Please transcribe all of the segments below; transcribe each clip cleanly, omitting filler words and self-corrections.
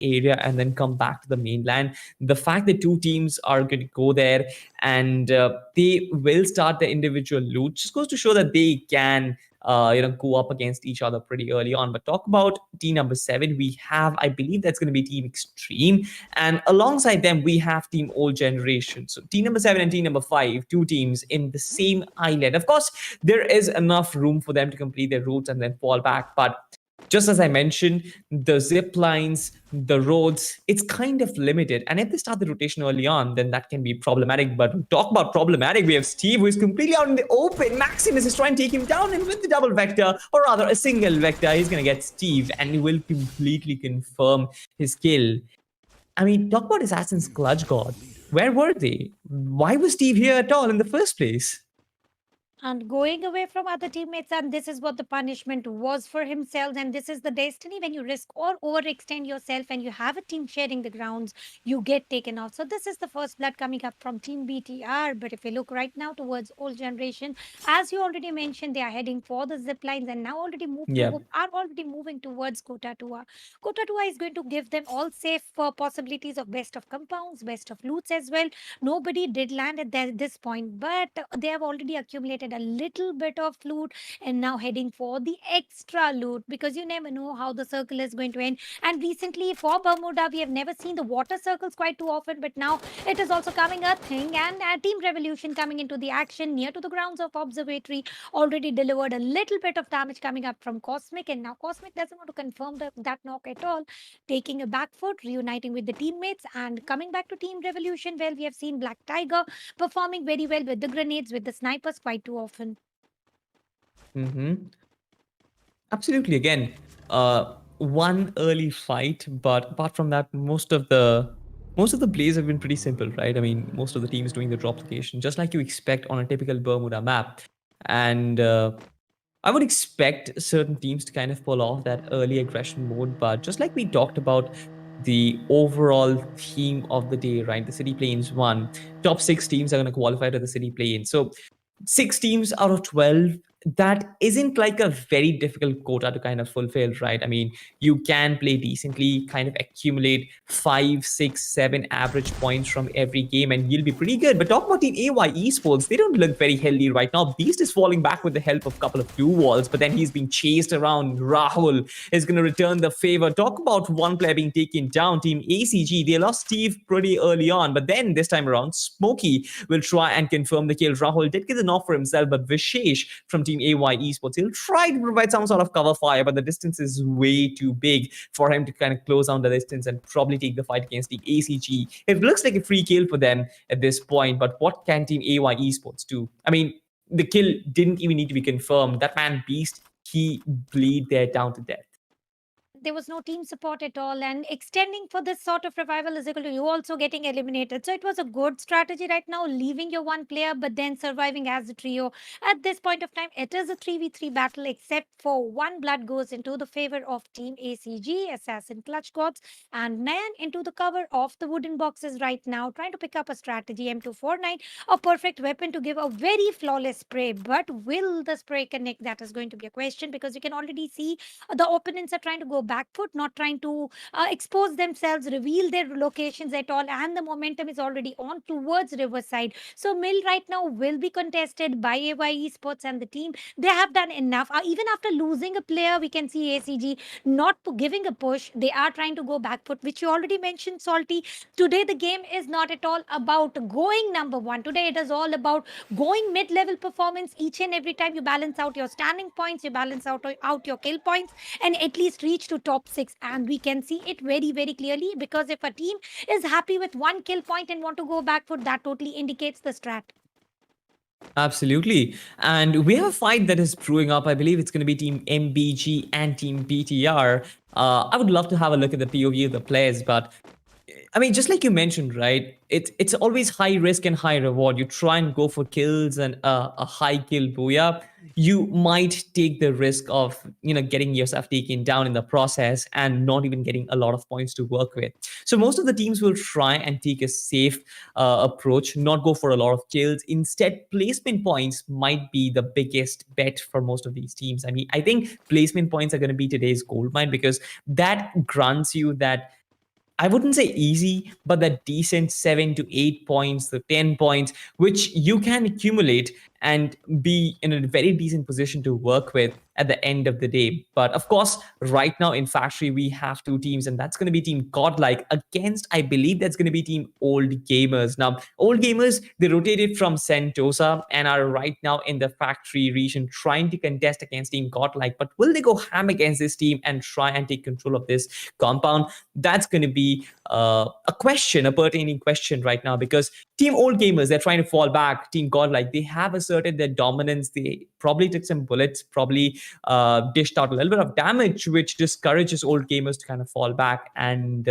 area and then come back to the mainland. The fact that two teams are going to go there and they will start the individual loot just goes to show that they can go up against each other pretty early on. But talk about team number 7, we have, I believe that's going to be Team Extreme, and alongside them we have Team Old Generation. So team number 7 and team number 5, two teams in the same island. Of course, there is enough room for them to complete their routes and then fall back, but just as I mentioned, the zip lines, the roads, it's kind of limited. And if they start the rotation early on, then that can be problematic. But talk about problematic, we have Steve, who is completely out in the open. Maximus is trying to take him down, and with the double vector, or rather a single vector, he's going to get Steve, and he will completely confirm his kill. I mean, talk about Assassin's Clutch God. Where were they? Why was Steve here at all in the first place? And going away from other teammates, and this is what the punishment was for himself, and this is the destiny. When you risk or overextend yourself and you have a team sharing the grounds, you get taken out. So this is the first blood coming up from Team BTR. But if we look right now towards Old Generation, as you already mentioned, they are heading for the zip lines and now Yeah. are already moving towards Kota Tua. Kota Tua is going to give them all safe possibilities of best of compounds, best of loots as well. Nobody did land at this point, but they have already accumulated a little bit of loot and now heading for the extra loot, because you never know how the circle is going to end. And recently for Bermuda, we have never seen the water circles quite too often, but now it is also coming a thing. And Team Revolution coming into the action near to the grounds of Observatory already delivered a little bit of damage coming up from Cosmic, and now Cosmic doesn't want to confirm that knock at all, taking a back foot, reuniting with the teammates, and coming back to Team Revolution. Well, we have seen Black Tiger performing very well with the grenades, with the snipers quite too often. Mm-hmm. Absolutely. Again, one early fight, but apart from that, most of the plays have been pretty simple, right? I mean, most of the teams doing the drop location, just like you expect on a typical Bermuda map. And I would expect certain teams to kind of pull off that early aggression mode, but just like we talked about the overall theme of the day, right? The City Plains won. Top 6 teams are going to qualify to the City Plains. So 6 teams out of 12, that isn't like a very difficult quota to kind of fulfill, right? I mean, you can play decently, kind of accumulate 5, 6, 7 average points from every game, and you'll be pretty good. But talk about Team AY Esports, they don't look very healthy right now. Beast is falling back with the help of a couple of 2 walls, but then he's being chased around. Rahul is going to return the favor. Talk about one player being taken down. Team ACG, they lost Steve pretty early on, but then this time around, Smokey will try and confirm the kill. Rahul did get an off for himself, but Vishesh from Team AY Esports, he'll try to provide some sort of cover fire, but the distance is way too big for him to kind of close down the distance and probably take the fight against the ACG. It looks like a free kill for them at this point, but what can Team AY Esports do? I mean, the kill didn't even need to be confirmed. That man Beast, he bleed there down to death. There was no team support at all, and extending for this sort of revival is equal to you also getting eliminated. So it was a good strategy right now, leaving your one player but then surviving as a trio. At this point of time, it is a 3v3 battle, except for one blood goes into the favor of Team ACG, Assassin Clutch Gods, and Nayan into the cover of the wooden boxes right now, trying to pick up a strategy. M249, a perfect weapon to give a very flawless spray, but will the spray connect? That is going to be a question, because you can already see the opponents are trying to go back foot, not trying to expose themselves, reveal their locations at all, and the momentum is already on towards Riverside. So Mill right now will be contested by AY Esports and the team. They have done enough. Even after losing a player, we can see ACG not giving a push. They are trying to go back foot, which you already mentioned, Salty. Today the game is not at all about going number one. Today it is all about going mid-level performance. Each and every time you balance out your standing points, you balance out your kill points, and at least reach to top 6. And we can see it very very clearly, because if a team is happy with one kill point and want to go back foot, that totally indicates the strat. Absolutely. And we have a fight that is brewing up. I believe it's going to be Team MBG and Team BTR. I would love to have a look at the POV of the players, but I mean, just like you mentioned, right? It's always high risk and high reward. You try and go for kills and a high kill booyah. You might take the risk of getting yourself taken down in the process and not even getting a lot of points to work with. So most of the teams will try and take a safe approach, not go for a lot of kills. Instead, placement points might be the biggest bet for most of these teams. I mean, I think placement points are going to be today's gold mine, because that grants you that I wouldn't say easy, but that decent 7 to 8 points, the 10 points, which you can accumulate and be in a very decent position to work with at the end of the day. But of course, right now in Factory, we have two teams, and that's going to be Team Godlike against, I believe, that's going to be Team Old Gamers. Now, Old Gamers, they rotated from Sentosa and are right now in the Factory region trying to contest against Team Godlike. But will they go ham against this team and try and take control of this compound? That's going to be a question, a pertaining question right now, because Team Old Gamers, they're trying to fall back. Team Godlike, they have asserted their dominance. They probably took some bullets, probably dished out a little bit of damage, which discourages Old Gamers to kind of fall back and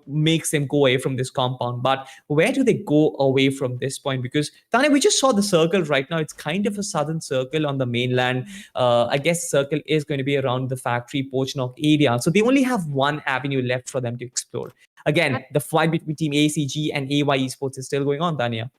makes them go away from this compound. But where do they go away from this point? Because Tanya, we just saw the circle right now. It's kind of a southern circle on the mainland. I guess the circle is going to be around the Factory Pochnock area. So they only have one avenue left for them to explore. Again, the fight between Team ACG and AY Esports is still going on, Tanya.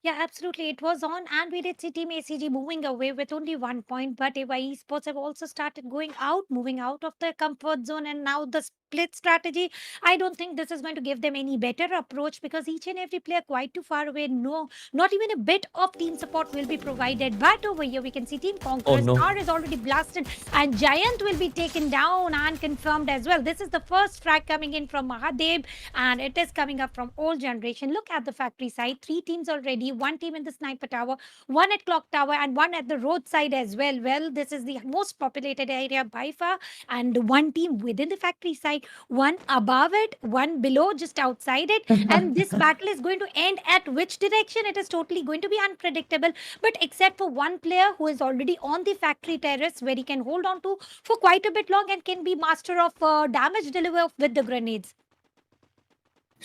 Yeah, absolutely. It was on, and we did see Team ACG moving away with only 1 point. But AY Esports have also started going out, moving out of their comfort zone, and now the split strategy. I don't think this is going to give them any better approach because each and every player quite too far away. No, not even a bit of team support will be provided. But over here, we can see Team Oh Conqueror no. Star is already blasted, and Giant will be taken down and confirmed as well. This is the first frag coming in from Mahadev, and it is coming up from Old Generation. Look at the Factory side. 3 teams already. One team in the Sniper Tower, one at Clock Tower, and one at the roadside as well. Well, this is the most populated area by far, and one team within the Factory side, one above it, one below, just outside it. And this battle is going to end at which direction? It is totally going to be unpredictable. But except for one player who is already on the Factory terrace, where he can hold on to for quite a bit long and can be master of damage deliver with the grenades.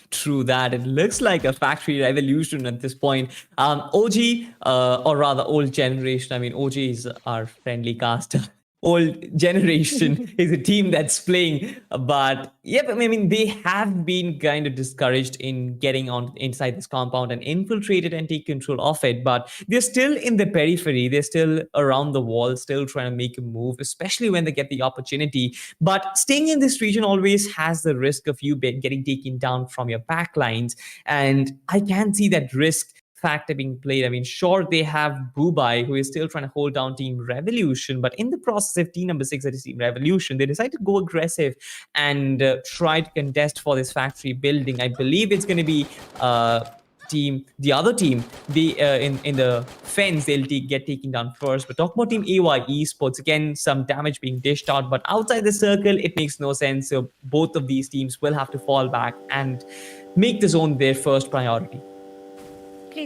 True that. It looks like a factory revolution at this point. OG, or rather old generation. I mean, OG is our friendly caster. Old generation is a team that's playing, but yep, I mean they have been kind of discouraged in getting on inside this compound and infiltrated and take control of it. But they're still in the periphery. They're still around the wall, still trying to make a move, especially when they get the opportunity. But staying in this region always has the risk of you getting taken down from your back lines, and I can see that risk factor being played. I mean, sure, they have Bubai, who is still trying to hold down Team Revolution, but in the process of team number 6, that is Team Revolution, they decide to go aggressive and try to contest for this factory building. I believe it's going to be the other team, in the fence, they'll get taken down first. But talk about Team AY Esports, again, some damage being dished out, but outside the circle, it makes no sense. So both of these teams will have to fall back and make the zone their first priority.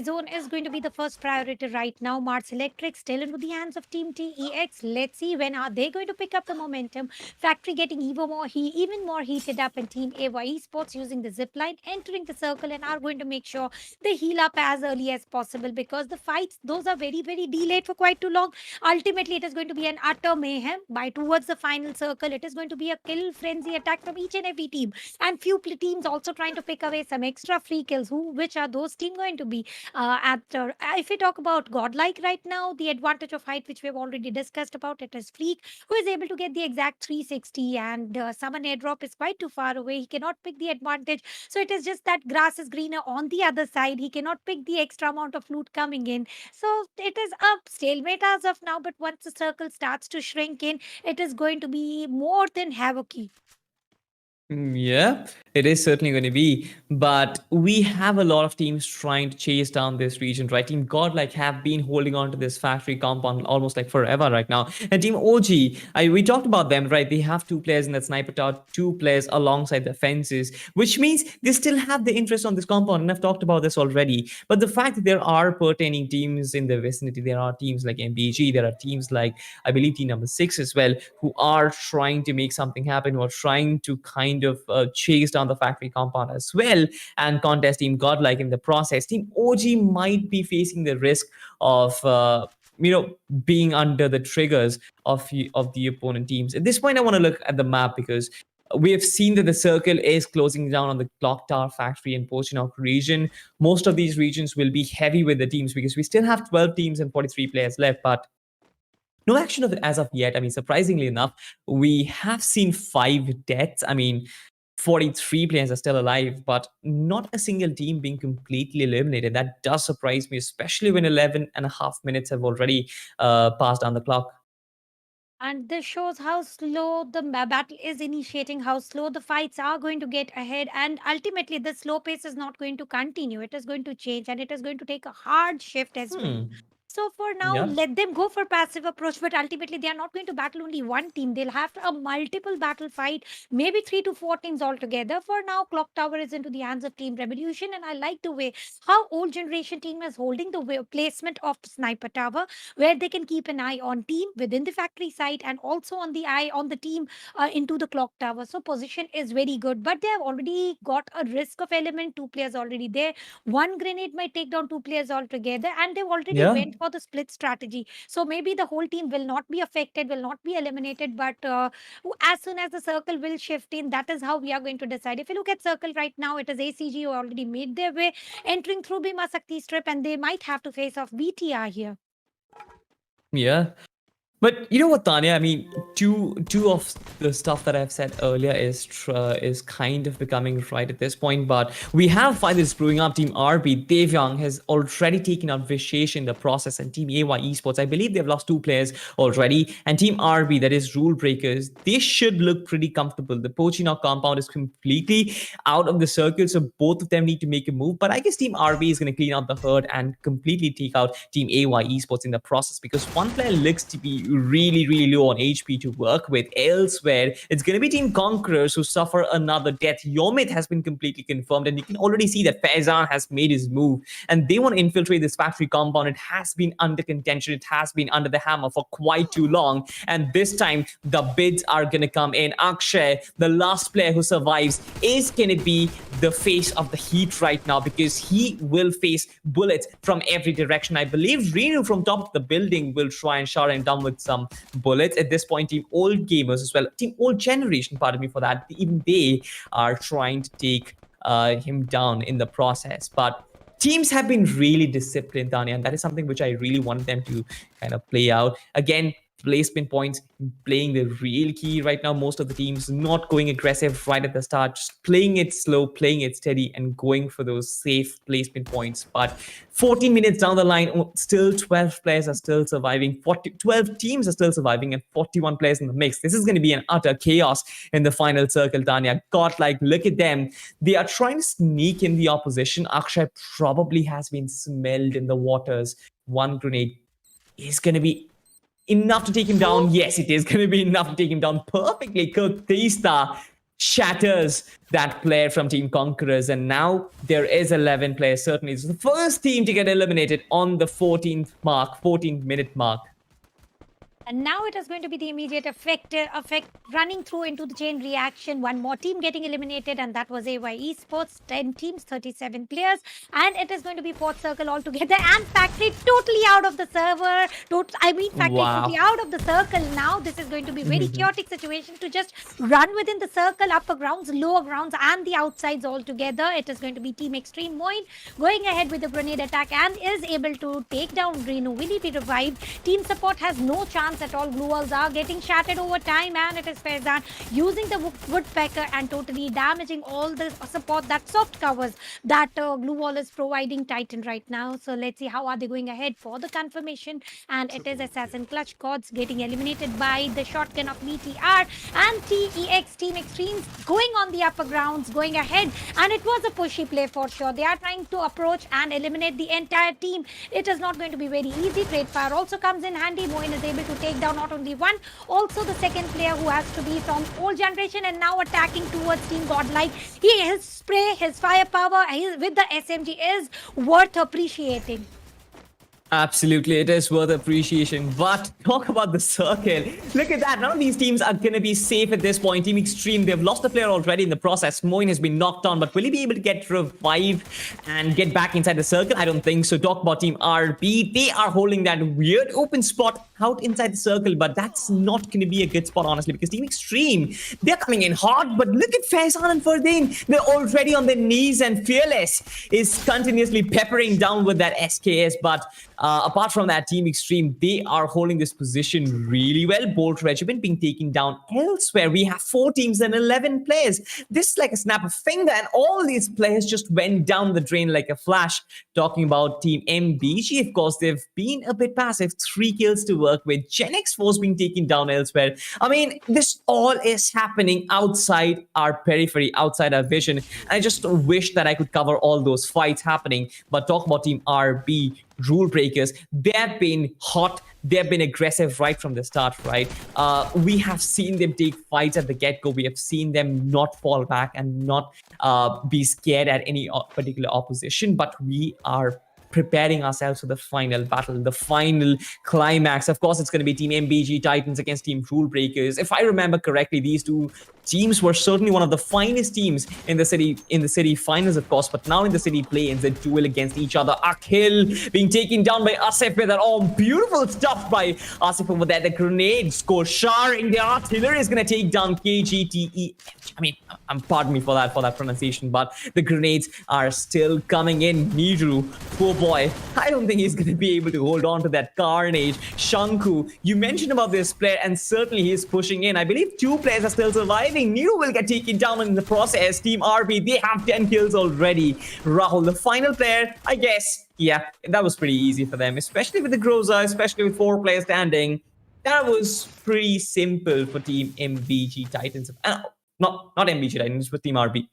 Zone is going to be the first priority right now. Mars Electric still into the hands of Team TEX. Let's see when are they going to pick up the momentum. Factory getting even more heated up, and Team AY Esports using the zip line, entering the circle, and are going to make sure they heal up as early as possible because the fights, those are very, very delayed for quite too long. Ultimately, it is going to be an utter mayhem. By towards the final circle, it is going to be a kill frenzy attack from each and every team. And few teams also trying to pick away some extra free kills. Which are those teams going to be? If we talk about Godlike right now, the advantage of height, which we have already discussed about, it is Fleek, who is able to get the exact 360, and summon airdrop is quite too far away. He cannot pick the advantage. So it is just that grass is greener on the other side. He cannot pick the extra amount of loot coming in. So it is a stalemate as of now, but once the circle starts to shrink in, it is going to be more than havocy. Yeah, it is certainly going to be. But we have a lot of teams trying to chase down this region, right? Team Godlike have been holding on to this factory compound almost like forever right now. And Team OG, we talked about them, right? They have 2 players in that sniper tower, 2 players alongside the fences, which means they still have the interest on this compound. And I've talked about this already. But the fact that there are pertaining teams in the vicinity, there are teams like MBG, there are teams like, I believe, team number 6 as well, who are trying to make something happen, who are trying to kind of chase down the factory compound as well and contest Team Godlike in the process. Team OG might be facing the risk of being under the triggers of the opponent teams. At this point, I want to look at the map because we have seen that the circle is closing down on the Clock Tower factory and Pochnock region. Most of these regions will be heavy with the teams because we still have 12 teams and 43 players left, but no action of it as of yet. I mean, surprisingly enough, we have seen 5 deaths. I mean, 43 players are still alive, but not a single team being completely eliminated. That does surprise me, especially when 11 and a half minutes have already passed down the clock. And this shows how slow the battle is initiating, how slow the fights are going to get ahead. And ultimately, the slow pace is not going to continue. It is going to change and it is going to take a hard shift as well. Hmm. So for now, Yeah. let them go for passive approach, but ultimately they are not going to battle only one team. They'll have a multiple battle fight, maybe 3 to 4 teams altogether. For now, Clock Tower is into the hands of Team Revolution, and I like the way how old generation team is holding the placement of Sniper Tower, where they can keep an eye on team within the factory site and also on the eye on the team into the Clock Tower. So position is very good, but they have already got a risk of element. 2 players already there. One grenade might take down 2 players altogether, and they've already Yeah. went for the split strategy. So maybe the whole team will not be affected, will not be eliminated, but as soon as the circle will shift in, that is how we are going to decide. If you look at circle right now, it is ACG who already made their way entering through Bhima Sakti strip, and they might have to face off BTR here. Yeah. But you know what, Tanya? I mean, two of the stuff that I've said earlier is kind of becoming right at this point. But we have fighters brewing up. Team RB, Devyang has already taken out Vishesh in the process, and Team AY Esports, I believe they've lost 2 players already. And Team RB, that is Rule Breakers, they should look pretty comfortable. The Pochinok compound is completely out of the circle, so both of them need to make a move. But I guess Team RB is going to clean out the herd and completely take out Team AY Esports in the process, because one player looks to be really, really low on HP to work with. Elsewhere, it's going to be Team Conquerors who suffer another death. Yomit has been completely confirmed, and you can already see that Faizan has made his move, and they want to infiltrate this factory compound. It has been under contention. It has been under the hammer for quite too long, and this time the bids are going to come in. Akshay, the last player who survives, is going to be the face of the heat right now, because he will face bullets from every direction. I believe Renu from top of the building will try and shout him down with some bullets. At this point, Team Old Gamers as well, Team Old Generation, pardon me for that, even they are trying to take him down in the process. But teams have been really disciplined, Tanya, and that is something which I really want them to kind of play out. Again, placement points playing the real key right now. Most of the teams not going aggressive right at the start, just playing it slow, playing it steady, and going for those safe placement points. But 14 minutes down the line, still 12 players are still surviving, 12 teams are still surviving, and 41 players in the mix. This is going to be an utter chaos in the final circle, Tanya. God, like, look at them. They are trying to sneak in the opposition. Akshay probably has been smelled in the waters. One grenade is going to be enough to take him down. Yes, it is going to be enough to take him down perfectly. Kurtista shatters that player from Team Conquerors, and now there is 11 players. Certainly, it's the first team to get eliminated on the 14-minute mark. And now it is going to be the immediate effect running through into the chain reaction. One more team getting eliminated, and that was AY Esports. 10 teams, 37 players. And it is going to be fourth circle altogether. And Factory totally out of the server. Factory totally out of the circle. Now this is going to be very chaotic situation to just run within the circle, upper grounds, lower grounds, and the outsides altogether. It is going to be Team Extreme Moin going ahead with the grenade attack and is able to take down Renu. Will he be revived? Team Support has no chance at all. Glue walls are getting shattered over time, and it is Faizan using the woodpecker and totally damaging all the support, that soft covers that glue wall is providing Titan right now. So let's see how are they going ahead for the confirmation. And it is Assassin Clutch Gods getting eliminated by the shotgun of VTR, and TEX Team Extremes going on the upper grounds, going ahead, and it was a pushy play for sure. They are trying to approach and eliminate the entire team. It is not going to be very easy. Trade fire also comes in handy. Moin is able to take down not only one, also the second player who has to be from old generation, and now attacking towards Team Godlike. His spray, his firepower with the SMG is worth appreciating. Absolutely, it is worth appreciation. But talk about the circle. Look at that. None of these teams are going to be safe at this point. Team Extreme, they've lost a player already in the process. Moin has been knocked down, but will he be able to get revived and get back inside the circle? I don't think so. Talk about Team RB. They are holding that weird open spot out inside the circle, but that's not going to be a good spot, honestly, because Team Extreme, they're coming in hard. But look at Faizan and Fardin. They're already on their knees, and Fearless is continuously peppering down with that SKS. But Apart from that, Team Extreme, they are holding this position really well. Bolt Regiment being taken down elsewhere. We have 4 teams and 11 players. This is like a snap of finger, and all these players just went down the drain like a flash. Talking about Team MBG, of course, they've been a bit passive. 3 kills to work with. Gen X Force being taken down elsewhere. I mean, this all is happening outside our periphery, outside our vision. And I just wish that I could cover all those fights happening. But talk about Team RB, Rule Breakers, they have been hot, they've been aggressive right from the start, right? We have seen them take fights at the get-go. We have seen them not fall back and not be scared at any particular opposition, but we are preparing ourselves for the final battle, the final climax. Of course, it's going to be Team MBG Titans against Team Rule Breakers. If I remember correctly, these two teams were certainly one of the finest teams in the city finals, of course. But now in the city play-ins, they duel against each other. Akhil being taken down by Asif with that beautiful stuff by Asif over there. The grenade score. Sharing the artillery is going to take down KGTE. I mean, pardon me for that pronunciation, but the grenades are still coming in. Niru, poor boy, I don't think he's going to be able to hold on to that carnage. Shanku, you mentioned about this player, and certainly he's pushing in. I believe 2 players are still surviving. Niru will get taken down in the process. Team RB, they have 10 kills already. Rahul, the final player, I guess, yeah, that was pretty easy for them, especially with the Groza, especially with 4 players standing. That was pretty simple for Team MBG Titans. Not MBG Titans, but Team RB.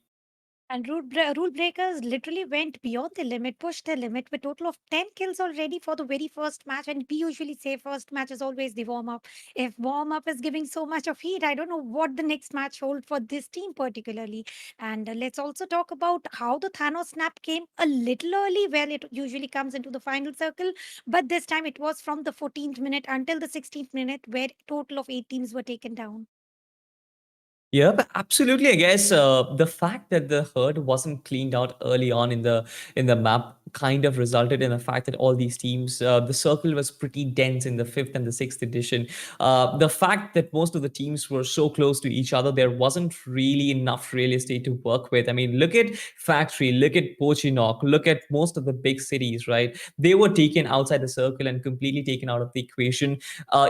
And rule breakers literally went beyond the limit, pushed the limit with total of 10 kills already for the very first match. And we usually say first match is always the warm up. If warm up is giving so much of heat, I don't know what the next match hold for this team particularly. And let's also talk about how the Thanos snap came a little early. Well, it usually comes into the final circle, but this time it was from the 14th minute until the 16th minute, where total of 8 teams were taken down. Yeah, but absolutely. I guess the fact that the herd wasn't cleaned out early on in the map kind of resulted in the fact that all these teams, the circle was pretty dense in the 5th and the 6th edition. The fact that most of the teams were so close to each other, there wasn't really enough real estate to work with. I mean, look at Factory, look at Pochinok, look at most of the big cities, right? They were taken outside the circle and completely taken out of the equation,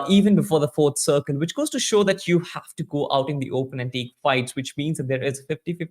even before the 4th circle, which goes to show that you have to go out in the open and take fights, which means that there is a 50-50